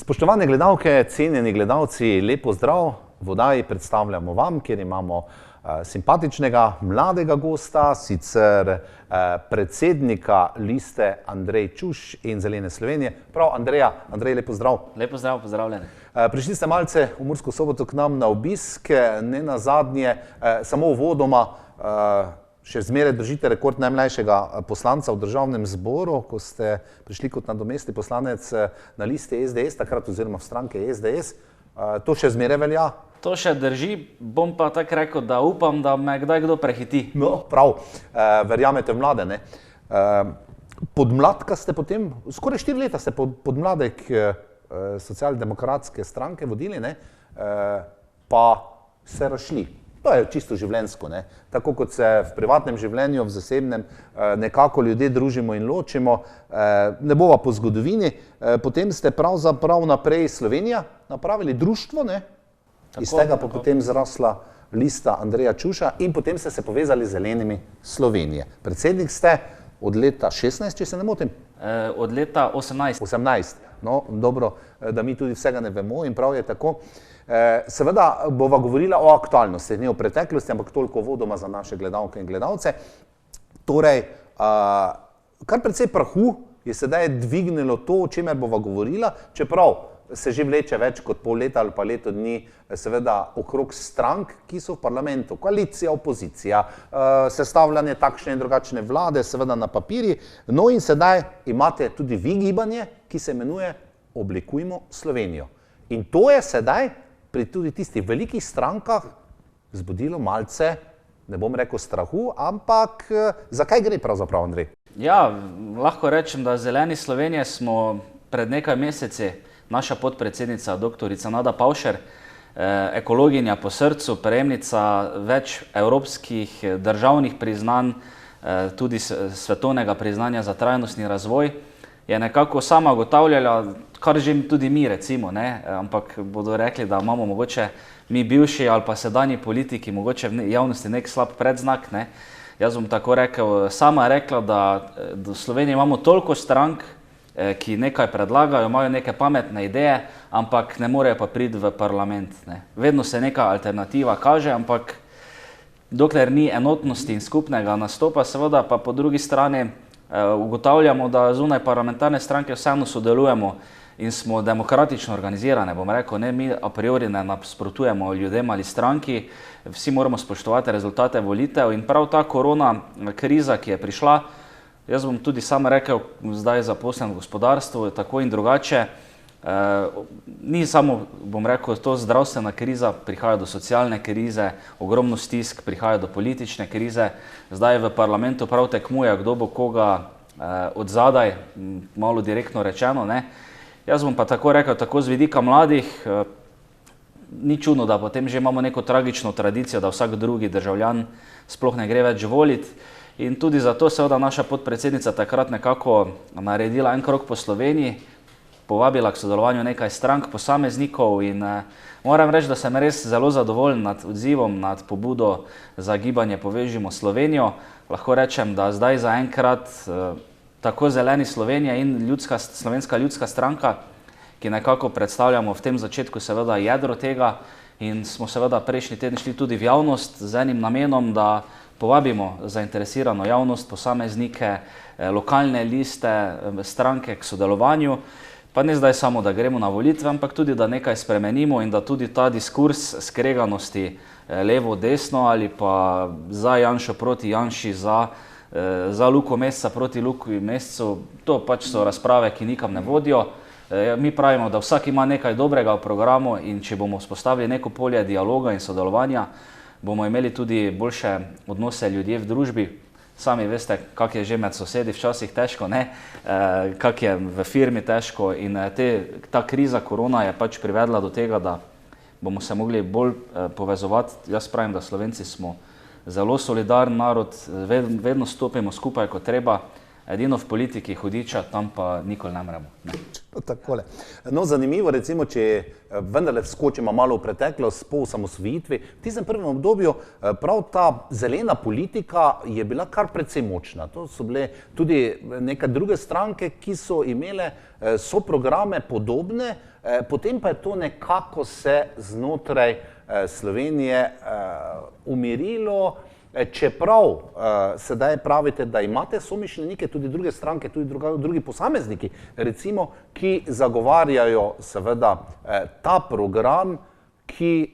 Spoštovane gledalke, cenjeni gledalci, lepo zdrav. V oddaji predstavljamo vam, kjer imamo simpatičnega mladega gosta, sicer predsednika liste Andrej Čuš in Zelene Slovenije. Prav, Andrej, lepo zdrav. Lepo zdrav, pozdravljeni. Prišli ste malce v Mursko Soboto k nam na obisk, ne nazadnje, samo uvodoma, še zmeraj držite rekord najmlajšega poslanca v državnem zboru, ko ste prišli kot nadomestni poslanec na listi SDS, takrat oziroma v stranke SDS. To še zmeraj velja? To še drži, bom pa tako rekel, da upam, da me kdaj kdo prehiti. No, prav, verjamete v mlade, ne? Podmladka ste potem, skoraj 4 leta ste podmladek socialdemokratske stranke vodili, ne? Pa se razšli. To je čisto življenjsko, ne? Tako kot se v privatnem življenju, v zasebnem nekako ljudje družimo in ločimo, ne bova po zgodovini, potem ste pravzaprav naprej Slovenija napravili društvo, ne? Iz tega pa potem zrasla lista Andreja Čuša in potem ste se povezali z Zelenimi Slovenije. Predsednik ste od leta 16, če se ne motim? Od leta 18. 18. No, dobro, da mi tudi vsega ne vemo in prav je tako. Seveda bova govorila o aktualnosti, ne o preteklosti, ampak toliko vodoma za naše gledalke in gledalce. Torej, kar precej prahu je sedaj dvignilo to, o čemer bova govorila, čeprav se že vleče več kot pol leta ali pa leto dni, seveda okrog strank, ki so v parlamentu, koalicija, opozicija, sestavljanje takšne in drugačne vlade, seveda na papirji. No in sedaj imate tudi vi gibanje, ki se imenuje Oblikujmo Slovenijo. In to je sedaj pri tudi tistih velikih strankah zbudilo malce, ne bom rekel strahu, ampak zakaj gre pravzaprav, Andrej? Ja, lahko rečem, da Zeleni Slovenije smo pred nekaj meseci, naša podpredsednica doktorica Nada Pavšer, ekologinja po srcu, prejemnica več evropskih državnih priznanj, tudi svetovnega priznanja za trajnostni razvoj, je nekako sama ugotavljala, kar že tudi mi recimo, ne? Ampak bodo rekli, da imamo mogoče mi bivši ali pa sedanji politiki mogoče v javnosti nek slab predznak, ne? Jaz bom tako rekel, sama je rekla, da v Sloveniji imamo toliko strank, ki nekaj predlagajo, imajo neke pametne ideje, ampak ne morejo pa priti v parlament, ne? Vedno se neka alternativa kaže, ampak dokler ni enotnosti in skupnega nastopa, seveda pa po drugi strani ugotavljamo, da zunaj parlamentarne stranke vseeno sodelujemo in smo demokratično organizirane, bom rekel, ne, mi a priori ne nasprotujemo ljudem ali stranki, vsi moramo spoštovati rezultate volitev in prav ta korona kriza, ki je prišla, jaz bom tudi sam rekel, zdaj zaposlen v gospodarstvu, tako in drugače, ni samo, bom rekel, to zdravstvena kriza, prihaja do socialne krize, ogromno stisk, prihaja do politične krize, zdaj v parlamentu prav tekmuje, kdo bo koga od zadaj, malo direktno rečeno, ne. Jaz bom pa tako rekel, tako z vidika mladih, ni čudno, da potem že imamo neko tragično tradicijo, da vsak drugi državljan sploh ne gre več voliti in tudi zato seveda naša podpredsednica takrat nekako naredila en krog po Sloveniji, povabila k sodelovanju nekaj strank, posameznikov in moram reči, da sem res zelo zadovoljen nad odzivom, nad pobudo za gibanje Povežimo Slovenijo. Lahko rečem, da zdaj zaenkrat tako Zeleni Slovenije in Slovenska ljudska stranka, ki nekako predstavljamo v tem začetku seveda jedro tega in smo seveda prejšnji teden šli tudi v javnost z enim namenom, da povabimo zainteresirano javnost, posameznike, lokalne liste, stranke k sodelovanju. Pa ne zdaj samo, da gremo na volitve, ampak tudi, da nekaj spremenimo in da tudi ta diskurs skreganosti levo-desno ali pa za Janšo proti Janši, za Luko Mesca proti Luki Mescu, to pač so razprave, ki nikam ne vodijo. Mi pravimo, da vsak ima nekaj dobrega v programu in če bomo vzpostavili neko polje dialoga in sodelovanja, bomo imeli tudi boljše odnose ljudje v družbi. Sami veste, kak je že med sosedi včasih težko, ne? Kak je v firmi težko in ta kriza korona je pač privedla do tega, da bomo se mogli bolj povezovati. Jaz pravim, da Slovenci smo zelo solidaren narod, vedno stopimo skupaj, kot treba. Edino v politiki hudiča, tam pa nikoli ne moremo. Takole. No, zanimivo, recimo, če vendarle skočimo malo v preteklost po osamosvojitvi, v tistem prvem obdobju prav ta zelena politika je bila kar precej močna. To so bile tudi neke druge stranke, ki so imele so programe podobne, potem pa je to nekako se znotraj Slovenije umirilo, čeprav sedaj pravite, da imate somišljenike, tudi druge stranke, tudi drugi posamezniki, recimo, ki zagovarjajo seveda ta program, ki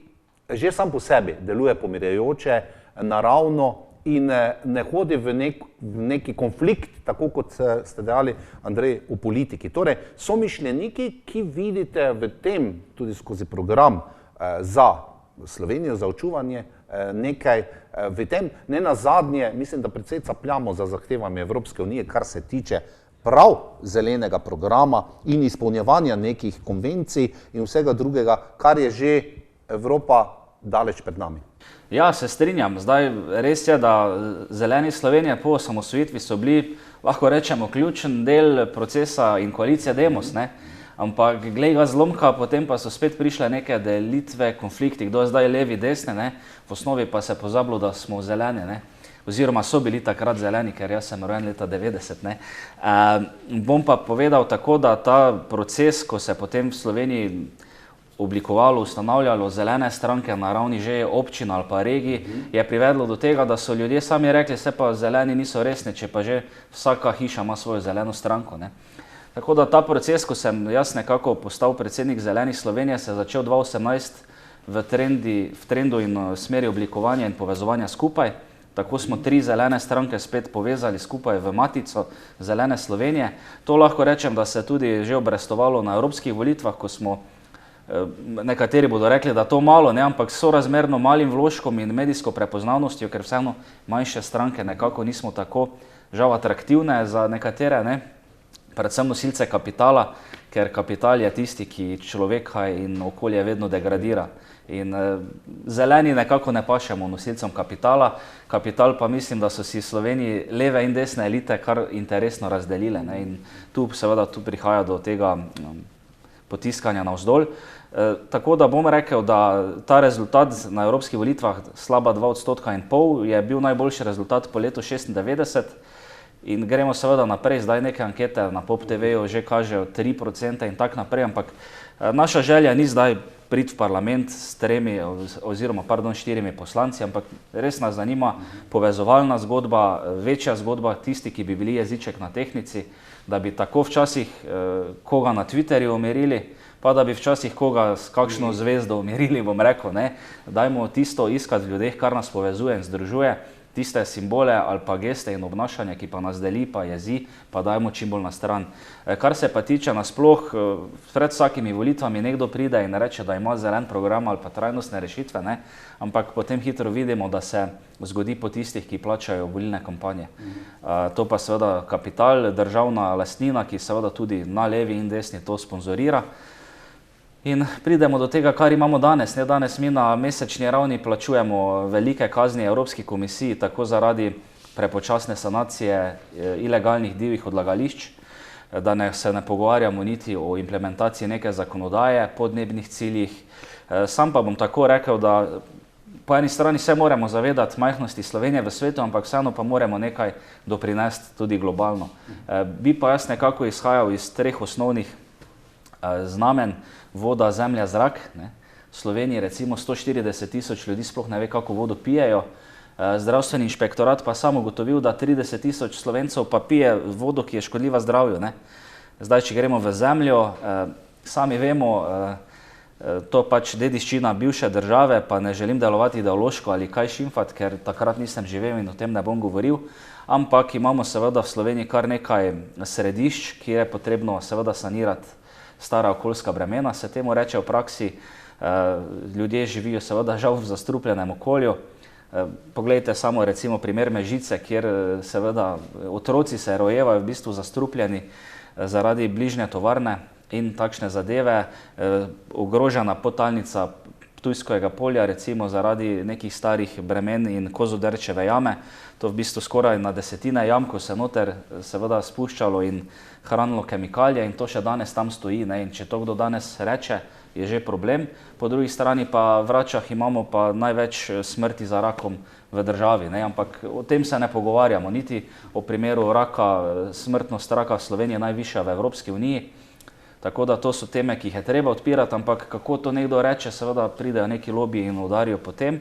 že sam po sebi deluje pomirjajoče, naravno in ne hodi v neki konflikt, tako kot ste dejali, Andrej, v politiki. Torej, somišljeniki, ki vidite v tem, tudi skozi program za Slovenijo, za očuvanje nekaj v tem, ne nazadnje, mislim, da precej capljamo za zahtevami Evropske unije, kar se tiče prav zelenega programa in izpolnjevanja nekih konvencij in vsega drugega, kar je že Evropa daleč pred nami. Ja, se strinjam. Zdaj, res je, da Zeleni Slovenije po osamosvojitvi so bili, lahko rečemo, ključen del procesa in koalicije Demos, ne? Ampak glej ga zlomka, potem pa so spet prišle neke delitve, konflikti, kdo je zdaj levi, desni, ne? V osnovi pa se pozabilo, da smo zeleni, ne? Oziroma so bili takrat zeleni, ker jaz sem rojen leta 90, ne? Bom pa povedal tako, da ta proces, ko se potem v Sloveniji oblikovalo, ustanavljalo zelene stranke na ravni že občin ali pa regij, je privedlo do tega, da so ljudje sami rekli, se pa zeleni niso resni, če pa že vsaka hiša ima svojo zeleno stranko, ne? Tako da ta proces, ko sem jaz nekako postal predsednik Zelenih Slovenije, se je začel 2018 v trendu in smeri oblikovanja in povezovanja skupaj. Tako smo 3 zelene stranke spet povezali skupaj v matico Zelene Slovenije. To lahko rečem, da se je tudi že obrestovalo na evropskih volitvah, ko smo, nekateri bodo rekli, da to malo, ne, ampak sorazmerno malim vložkom in medijsko prepoznavnostjo, ker vseeno manjše stranke nekako nismo tako žal atraktivne za nekatere, ne, predvsem nosilce kapitala, ker kapital je tisti, ki človeka in okolje vedno degradira. In zeleni nekako ne pašemo nosilcem kapitala, kapital pa mislim, da so si v Sloveniji leve in desne elite kar interesno razdelile, ne, in tu seveda tu prihaja do tega potiskanja navzdol. Tako da bom rekel, da ta rezultat na evropskih volitvah, slaba 2,5 % je bil najboljši rezultat po letu 96 in gremo seveda naprej. Zdaj neke ankete na Pop TV-ju že kažejo 3% in tak naprej, ampak naša želja ni zdaj priti v parlament s 4 poslanci, ampak res nas zanima povezovalna zgodba, večja zgodba, tisti, ki bi bili jeziček na tehnici, da bi tako včasih koga na Twitterju umirili, pa da bi včasih koga s kakšno zvezdo umirili, bom rekel, ne. Dajmo tisto iskati v ljudeh, kar nas povezuje in združuje, tiste simbole ali pa geste in obnašanje, ki pa nas deli, pa jezi, pa dajmo čim bolj na stran. Kar se pa tiče nasploh, pred vsakimi volitvami nekdo pride in reče, da ima zelen program ali pa trajnostne rešitve, ne, ampak potem hitro vidimo, da se zgodi po tistih, ki plačajo volilne kampanje. To pa seveda kapital, državna lastnina, ki seveda tudi na levi in desni to sponzorira. In pridemo do tega, kar imamo danes. Danes mi na mesečni ravni plačujemo velike kazni Evropski komisiji, tako zaradi prepočasne sanacije ilegalnih divjih odlagališč, da se ne pogovarjamo niti o implementaciji neke zakonodaje, podnebnih ciljih. Sam pa bom tako rekel, da po eni strani se moramo zavedati majhnosti Slovenije v svetu, ampak vseeno pa moramo nekaj doprinesti tudi globalno. Bi pa jaz nekako izhajal iz 3 osnovnih znamen: voda, zemlja, zrak. V Sloveniji recimo 140 000 ljudi sploh ne ve, kako vodo pijejo. Zdravstveni inšpektorat pa sam ugotovil, da 30 000 Slovencev pa pije vodo, ki je škodljiva zdravju, ne. Zdaj, če gremo v zemljo, sami vemo, to pač dediščina bivše države, pa ne želim delovati ideološko ali kaj šimfati, ker takrat nisem živel in o tem ne bom govoril, ampak imamo seveda v Sloveniji kar nekaj središč, kjer je potrebno seveda sanirati stara okoljska bremena, se temu reče v praksi. Ljudje živijo seveda žal v zastrupljenem okolju. Poglejte samo recimo primer Mežice, kjer seveda otroci se rojevajo v bistvu zastrupljeni zaradi bližnje tovarne in takšne zadeve. Ogrožena podtalnica Ptujskega polja recimo zaradi nekih starih bremen in Kozodrčeve jame. To v bistvu skoraj na desetine jam, ko se noter seveda spuščalo in hranilo kemikalije, in to še danes tam stoji, ne. In če to kdo danes reče, je že problem. Po drugi strani pa v Račah imamo pa največ smrti za rakom v državi, ne. Ampak o tem se ne pogovarjamo, niti o primeru raka, smrtnost raka v Sloveniji je najvišja v Evropski uniji. Tako da to so teme, ki jih je treba odpirati, ampak kako to nekdo reče, seveda pridejo neki lobiji in udarijo potem.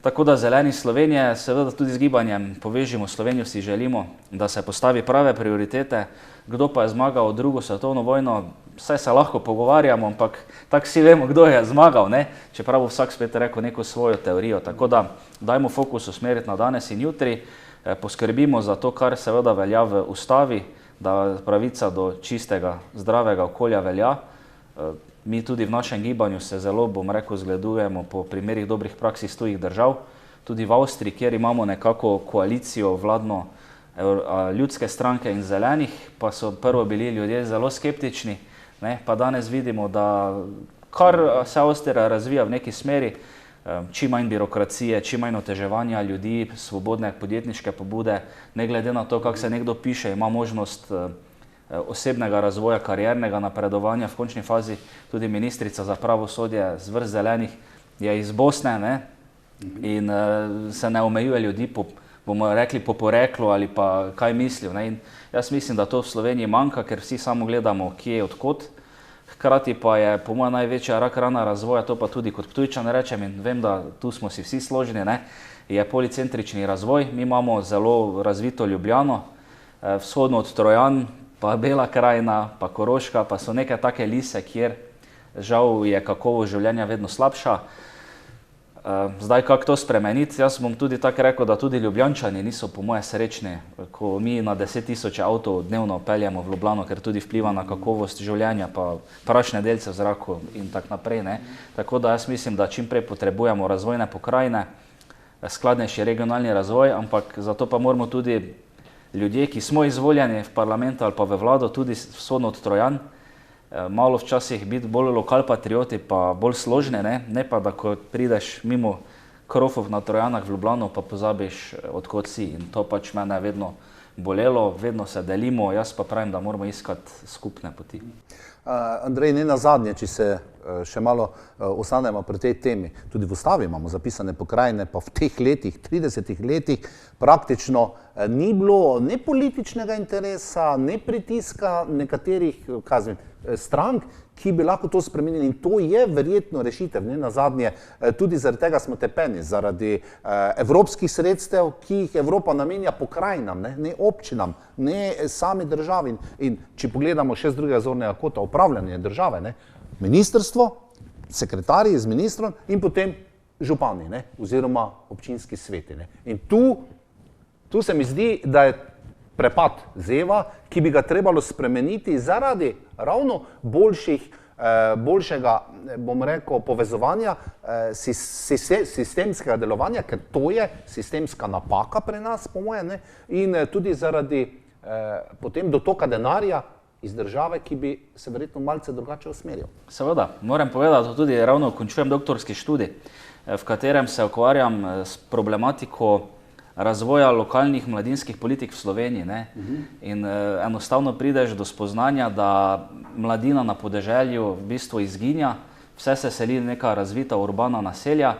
Tako da Zeleni Slovenije, seveda tudi z gibanjem Povežimo Slovenijo si želimo, da se postavi prave prioritete. Kdo pa je zmagal drugo svetovno vojno, vse se lahko pogovarjamo, ampak tako vsi vemo, kdo je zmagal, ne? Čeprav bo vsak spet rekel neko svojo teorijo. Tako da dajmo fokus usmeriti na danes in jutri, poskrbimo za to, kar seveda velja v ustavi, da pravica do čistega, zdravega okolja velja. Mi tudi v našem gibanju se zelo, bom rekel, zgledujemo po primerih dobrih praks iz tujih držav. Tudi v Avstriji, kjer imamo nekako koalicijo vladno ljudske stranke in zelenih, pa so prvo bili ljudje zelo skeptični, ne? Pa danes vidimo, da kar se Avstrija razvija v neki smeri, čim manj birokracije, čim manj oteževanja ljudi, svobodne podjetniške pobude, ne glede na to, kako se nekdo piše, ima možnost osebnega razvoja, kariernega napredovanja, v končni fazi tudi ministrica za pravosodje z vrst zelenih je iz Bosne, ne? In se ne omejuje ljudi po, bomo rekli, po poreklu ali pa kaj mislijo, ne? In jaz mislim, da to v Sloveniji manjka, ker vsi samo gledamo, kje je odkot. Hkrati pa je po mojem največja rak rana razvoja, to pa tudi kot Ptujčan rečem in vem, da tu smo si vsi složni, ne? Je policentrični razvoj. Mi imamo zelo razvito Ljubljano, vzhodno od Trojan, pa Bela krajina, pa Koroška, pa so neke take lise, kjer žal je kakovost življenja vedno slabša. Zdaj, kako to spremeniti? Jaz bom tudi tako rekel, da tudi Ljubljančani niso po moje srečni, ko mi na 10.000 avtov dnevno peljemo v Ljubljano, ker tudi vpliva na kakovost življenja, pa prašne delce v zraku in tako naprej, ne? Tako da jaz mislim, da čim prej potrebujemo razvojne pokrajine, skladnejši regionalni razvoj, ampak zato pa moramo tudi ljudje, ki smo izvoljeni v parlamentu ali pa v vlado, tudi vzhodno od Trojan, malo včasih biti bolj lokalpatrioti, pa bolj složni, ne pa da ko prideš mimo krofov na Trojanah v Ljubljano, pa pozabiš, odkot si. In to pač mene vedno bolelo, vedno se delimo, jaz pa pravim, da moramo iskati skupne poti. Andrej, ne nazadnje, če se še malo ostanemo pri tej temi. Tudi v ustavi imamo zapisane pokrajine, pa v teh letih, 30 letih, praktično ni bilo ne političnega interesa, ne pritiska nekaterih strank, ki bi lahko to spremenili. In to je verjetno rešitev. Ne nazadnje, tudi zaradi tega smo tepeni, zaradi evropskih sredstev, ki jih Evropa namenja pokrajinam, ne občinam, ne sami državi. In če pogledamo še z drugega zornega kota, upravljanje države, ne, ministrstvo, sekretarji z ministrom in potem župani, ne, oziroma občinski sveti. Ne. In tu se mi zdi, da je prepad zeva, ki bi ga trebalo spremeniti zaradi ravno boljšega, bom rekel, povezovanja, sistemskega delovanja, ker to je sistemska napaka pri nas, po moje, ne, in tudi zaradi potem dotoka denarja iz države, ki bi se verjetno malce drugače usmeril. Seveda, moram povedati, da tudi ravno končujem doktorski študij, v katerem se ukvarjam s problematiko razvoja lokalnih mladinskih politik v Sloveniji, ne? In enostavno prideš do spoznanja, da mladina na podeželju v bistvu izginja, vse se seli neka razvita urbana naselja,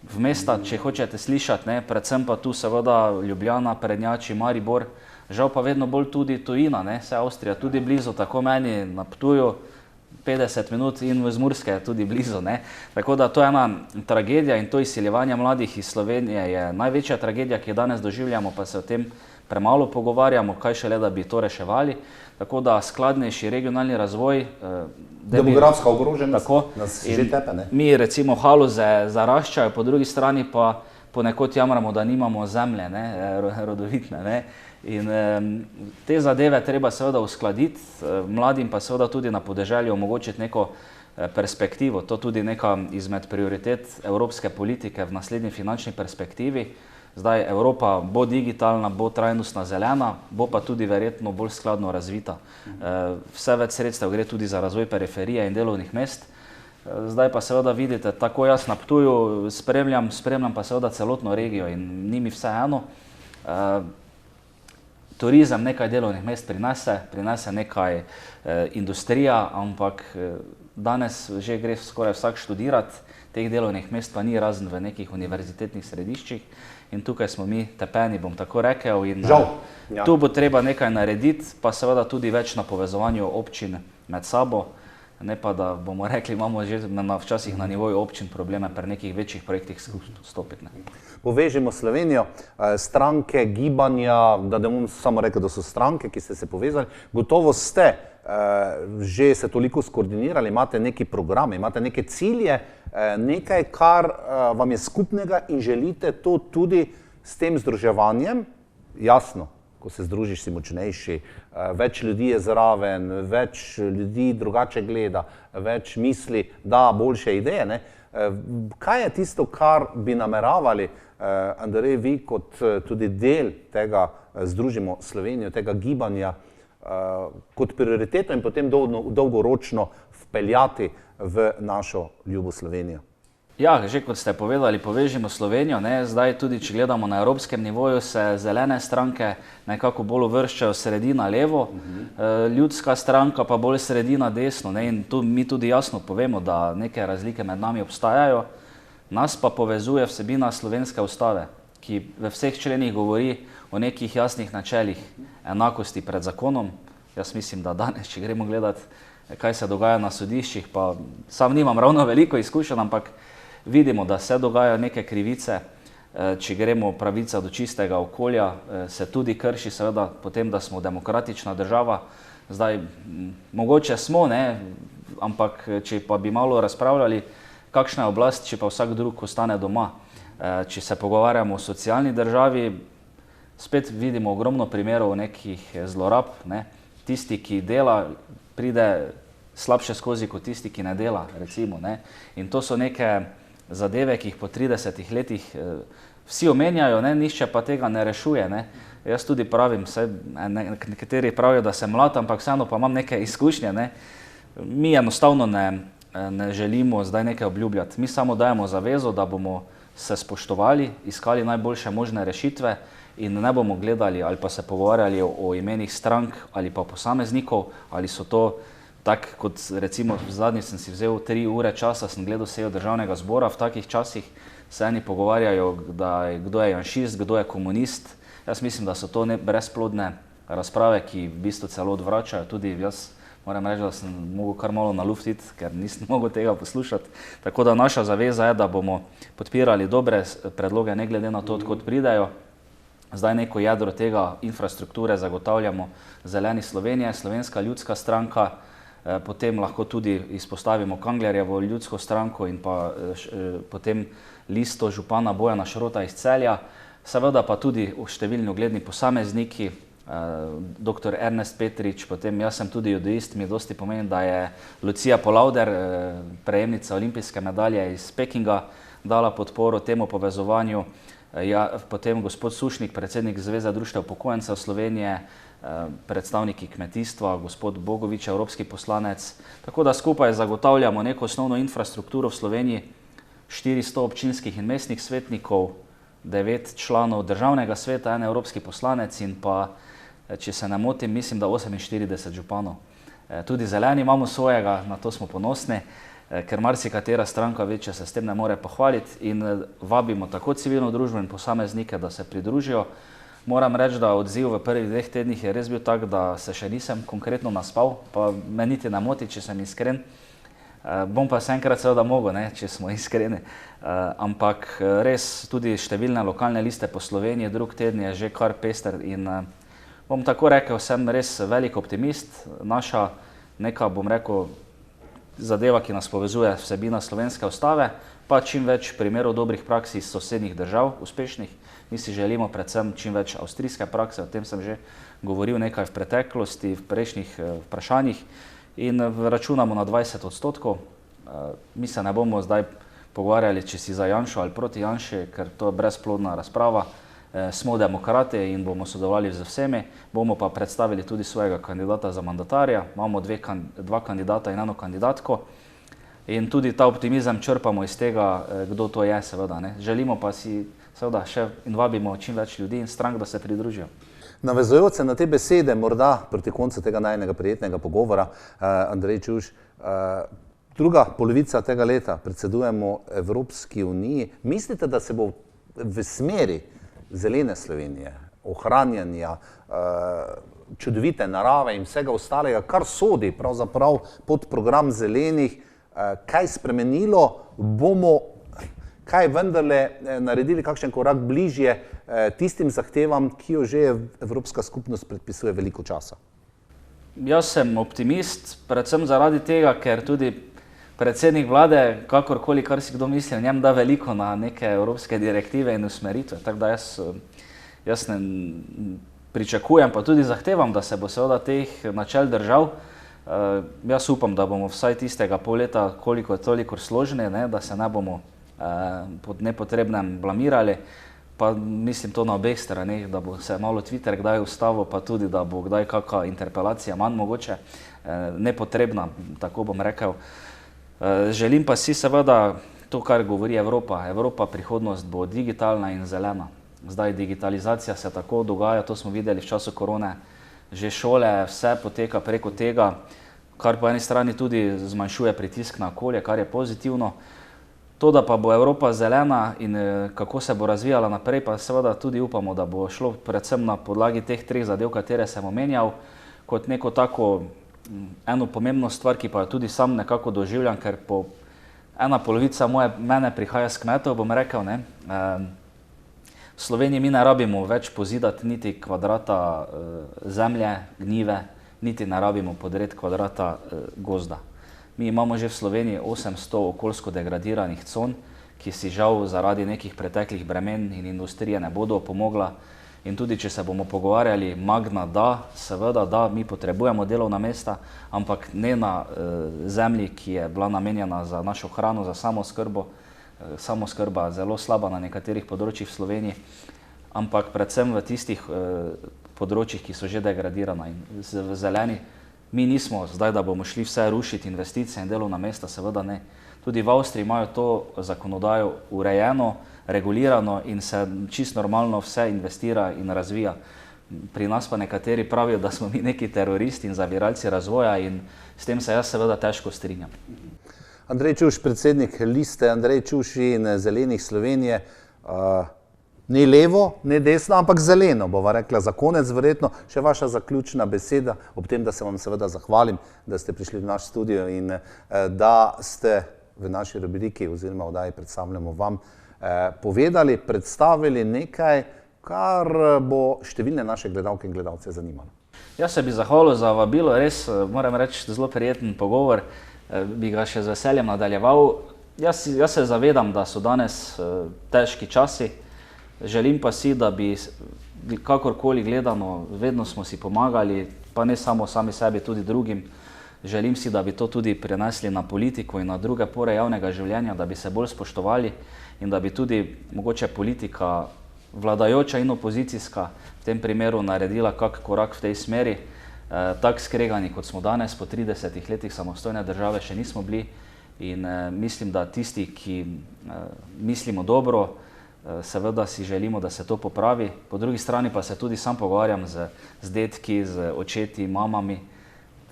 v mesta, če hočete slišati, ne? Predvsem pa tu seveda Ljubljana, prednjači Maribor, žal pa vedno bolj tudi tujina, ne? Vse Avstrija tudi blizu, tako meni na Ptuju 50 minut in v Zmurske je tudi blizu, ne? Tako da to je ena tragedija in to izsiljevanje mladih iz Slovenije je največja tragedija, ki jo danes doživljamo, pa se o tem premalo pogovarjamo, kaj šele, da bi to reševali. Tako da skladnejši regionalni razvoj, demografska ogroženost nas že tepe, ne? Mi recimo Haloze zaraščajo, po drugi strani pa ponekod jamramo, da nimamo zemlje, ne, rodovitne, ne. In te zadeve treba seveda uskladiti, mladim pa seveda tudi na podeželju omogočiti neko perspektivo. To tudi neka izmed prioritet evropske politike v naslednji finančni perspektivi. Zdaj Evropa bo digitalna, bo trajnostna, zelena, bo pa tudi verjetno bolj skladno razvita. Vse več sredstev gre tudi za razvoj periferije in delovnih mest. Zdaj pa seveda vidite, tako jaz na Ptuju spremljam pa seveda celotno regijo in ni mi vseeno. Turizem nekaj delovnih mest prinese nekaj industrija, ampak danes že gre skoraj vsak študirati, teh delovnih mest pa ni razen v nekih univerzitetnih središčih in tukaj smo mi tepeni, bom tako rekel. In, Žal. Ja. Tu bo treba nekaj narediti, pa seveda tudi več na povezovanju občin med sabo, ne pa da bomo rekli, imamo že včasih na nivoju občin probleme pri nekih večjih projektih stopiti. Ne. Povežimo Slovenijo, stranke, gibanja, da ne bom samo rekel, da so stranke, ki ste se povezali, gotovo ste že se toliko skoordinirali, imate neki program, imate neke cilje, nekaj, kar vam je skupnega in želite to tudi s tem združevanjem, jasno, ko se združiš, si močnejši, več ljudi je zraven, več ljudi drugače gleda, več misli, da boljše ideje, ne? Kaj je tisto, kar bi nameravali, Andrej, vi kot tudi del tega Združimo Slovenijo, tega gibanja, kot prioriteto in potem dolgoročno vpeljati v našo ljubo Slovenijo? Ja, že kot ste povedali, povežimo Slovenijo, ne? Zdaj tudi, če gledamo na evropskem nivoju, se zelene stranke nekako bolj uvrščajo sredina levo, ljudska stranka pa bolj sredina desno, ne? In tu mi tudi jasno povemo, da neke razlike med nami obstajajo. Nas pa povezuje vsebina slovenske ustave, ki v vseh členih govori o nekih jasnih načelih enakosti pred zakonom. Jaz mislim, da danes, če gremo gledati, kaj se dogaja na sodiščih, pa sam nimam ravno veliko izkušenj, ampak vidimo, da se dogajajo neke krivice. Če gremo pravica do čistega okolja, se tudi krši, seveda potem, da smo demokratična država. Zdaj, mogoče smo, ne, ampak če pa bi malo razpravljali, kakšna je oblast, če pa vsak drug ostane doma. Če se pogovarjamo o socialni državi, spet vidimo ogromno primerov nekih zlorab, ne. Tisti, ki dela, pride slabše skozi kot tisti, ki ne dela, recimo, ne. In to so neke zadeve, ki jih po 30 letih vsi omenjajo, ne, nihče pa tega ne rešuje, ne. Jaz tudi pravim, nekateri pravijo, da sem mlad, ampak vseeno pa imam neke izkušnje, ne. Mi enostavno ne želimo zdaj nekaj obljubljati. Mi samo dajemo zavezo, da bomo se spoštovali, iskali najboljše možne rešitve in ne bomo gledali ali pa se pogovarjali o imenih strank ali pa posameznikov, ali so to tak, kot recimo zadnji sem si vzel 3 ure časa, sem gledal sejo Državnega zbora, v takih časih se eni pogovarjajo, kdo je janšist, kdo je komunist. Jaz mislim, da so to brezplodne razprave, ki v bistvu celo odvračajo. Tudi jaz moram reči, da sem mogel kar malo naluftiti, ker nisem mogel tega poslušati. Tako da naša zaveza je, da bomo podpirali dobre predloge, ne glede na to, odkot pridejo. Zdaj neko jedro tega infrastrukture zagotavljamo Zeleni Slovenije, Slovenska ljudska stranka, potem lahko tudi izpostavimo Kanglerjevo ljudsko stranko in pa potem listo župana Bojana Šrota iz Celja, seveda pa tudi številni ugledni posamezniki, dr. Ernest Petrič, potem jaz sem tudi judoist, mi dosti pomeni, da je Lucija Polauder, prejemnica olimpijske medalje iz Pekinga, dala podporo temu povezovanju, potem gospod Sušnik, predsednik Zveze društev upokojencev Slovenije, predstavniki kmetijstva, gospod Bogovič, evropski poslanec. Tako da skupaj zagotavljamo neko osnovno infrastrukturo v Sloveniji, 400 občinskih in mestnih svetnikov, 9 članov državnega sveta, 1 evropski poslanec in pa, če se ne motim, mislim, da 48 županov. Tudi zeleni imamo svojega, na to smo ponosni, ker marsikatera stranka ve, če se s tem ne more pohvaliti, in vabimo tako civilno družbo in posameznike, da se pridružijo. Moram reči, da odziv v prvih 2 tednih je res bil tak, da se še nisem konkretno naspal, pa me niti ne moti, če sem iskren. Bom pa se enkrat seveda mogel, ne, če smo iskreni. Ampak res tudi številne lokalne liste po Sloveniji, drug teden je že kar pester in bom tako rekel, sem res velik optimist. Naša neka, bom rekel, zadeva, ki nas povezuje, vsebina slovenske ustave, pa čim več primerov dobrih praks iz sosednjih držav, uspešnih. Mi si želimo predvsem čim več avstrijske prakse, o tem sem že govoril nekaj v preteklosti, v prejšnjih vprašanjih, in računamo na 20%. Mi se ne bomo zdaj pogovarjali, če si za Janšo ali proti Janši, ker to je brezplodna razprava. Smo demokrati in bomo sodelovali z vsemi, bomo pa predstavili tudi svojega kandidata za mandatarja. Imamo 2 kandidata in 1 kandidatko in tudi ta optimizem črpamo iz tega, kdo to je, seveda, ne. Želimo pa si seveda še in vabimo čim več ljudi in strank, da se pridružijo. Navezujoč se na te besede, morda proti koncu tega najinega prijetnega pogovora, Andrej Čuš, druga polovica tega leta predsedujemo Evropski uniji. Mislite, da se bo v smeri zelene Slovenije, ohranjanja čudovite narave in vsega ostalega, kar sodi pravzaprav pod program zelenih, kaj spremenilo, bomo kaj vendarle naredili kakšen korak bližje tistim zahtevam, ki jo že Evropska skupnost predpisuje veliko časa? Jaz sem optimist, predvsem zaradi tega, ker tudi predsednik vlade, kakorkoli, kar si kdo misli, njem da veliko na neke evropske direktive in usmeritve. Tako da jaz ne pričakujem, pa tudi zahtevam, da se bo seveda teh načel držal. Jaz upam, da bomo vsaj tistega pol leta koliko toliko složni, da se ne bomo pod nepotrebnem blamirali. Pa mislim to na obeh straneh, da bo se malo Twitter kdaj ustavil, pa tudi, da bo kdaj kakšna interpelacija manj mogoče nepotrebna, tako bom rekel. Želim pa si seveda to, kar govori Evropa. Evropa prihodnost bo digitalna in zelena. Zdaj digitalizacija se tako dogaja, to smo videli v času korone, že šole, vse poteka preko tega, kar po eni strani tudi zmanjšuje pritisk na okolje, kar je pozitivno. To, da pa bo Evropa zelena in kako se bo razvijala naprej, pa seveda tudi upamo, da bo šlo predvsem na podlagi teh treh zadev, katere sem omenjal, kot neko tako eno pomembno stvar, ki pa jo tudi sam nekako doživljam, ker po ena polovica mene prihaja s kmetov, bom rekel, ne. V Sloveniji mi ne rabimo več pozidati niti kvadrata zemlje, gnjive, niti ne rabimo podreti kvadrata gozda. Mi imamo že v Sloveniji 800 okoljsko degradiranih con, ki si žal zaradi nekih preteklih bremen in industrije ne bodo pomogla. In tudi, če se bomo pogovarjali, Magna da, seveda da, mi potrebujemo delovna mesta, ampak ne na zemlji, ki je bila namenjena za našo hrano, za samoskrbo. Samoskrba zelo slaba na nekaterih področjih v Sloveniji, ampak predvsem v tistih področjih, ki so že degradirana in zeleni. Mi nismo zdaj, da bomo šli vse rušiti, investicije in delovna mesta, seveda ne. Tudi v Avstriji imajo to zakonodajo urejeno, regulirano in se čisto normalno vse investira in razvija. Pri nas pa nekateri pravijo, da smo mi neki teroristi in zaviralci razvoja in s tem se jaz seveda težko strinjam. Andrej Čuš, predsednik liste Andrej Čuš in Zelenih Slovenije, ni levo, ni desno, ampak zeleno, bova rekla za konec verjetno. Še vaša zaključna beseda, ob tem, da se vam seveda zahvalim, da ste prišli v naš studio in da ste v naši rubriki oziroma oddaji Predstavljamo vam povedali, predstavili nekaj, kar bo številne naše gledalke in gledalce zanimalo. Jaz se bi zahvalil za vabilo, res moram reči zelo prijeten pogovor, bi ga še z veseljem nadaljeval. Jaz se zavedam, da so danes težki časi. Želim pa si, da bi kakorkoli gledano, vedno smo si pomagali, pa ne samo sami sebi, tudi drugim. Želim si, da bi to tudi prenesli na politiko in na druge pore javnega življenja, da bi se bolj spoštovali in da bi tudi mogoče politika, vladajoča in opozicijska, v tem primeru naredila kak korak v tej smeri. Tak skregani, kot smo danes po 30 letih samostojne države, še nismo bili in mislim, da tisti, ki mislimo dobro, seveda si želimo, da se to popravi. Po drugi strani pa se tudi sam pogovarjam z detki, z očeti, mamami.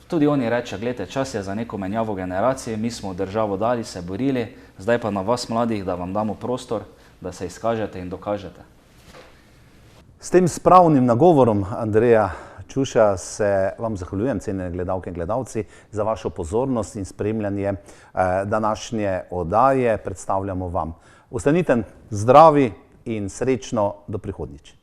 Tudi oni rečejo, gledajte, čas je za neko menjavo generacije, mi smo državo dali, se borili, zdaj pa na vas mladih, da vam damo prostor, da se izkažete in dokažete. S tem spravnim nagovorom Andreja Čuša se vam zahvaljujem, cenjene gledalke in gledalci, za vašo pozornost in spremljanje današnje oddaje. Predstavljamo vam. Ostanite zdravi in srečno do prihodnjič.